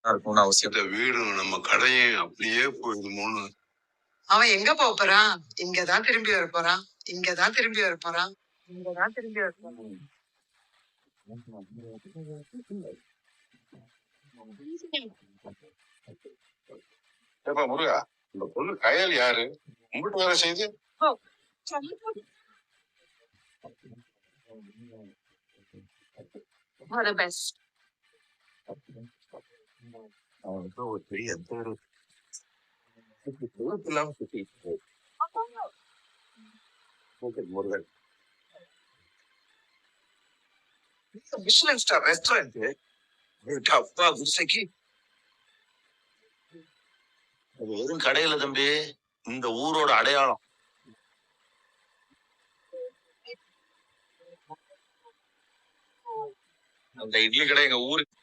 இருக்கணும்னு அவசியம். இந்த வீடும் நம்ம கடையும் அப்படியே போயிடுமோன்னு. அவன் எங்க போறான்? இங்கதான் திரும்பி வர போறான். இங்கதான் திரும்பி வர போறான். இங்கதான் திரும்பி வர போறான். ஏப்பா முருகா, இந்த பொண்ணு கயல் யாரு? உங்ககிட்ட வேலை செய்து பெஸ்ட். அவனுக்கு ஒரு பெரிய இல்லாம சுத்தி முருகன் மிஷ்லின் ஸ்டார் ரெஸ்டாரண்ட் அப்பா குடிசைக்கு அது வெறும் கடையில தம்பி, இந்த ஊரோட அடையாளம். அந்த இட்லி கடை எங்க ஊருக்கு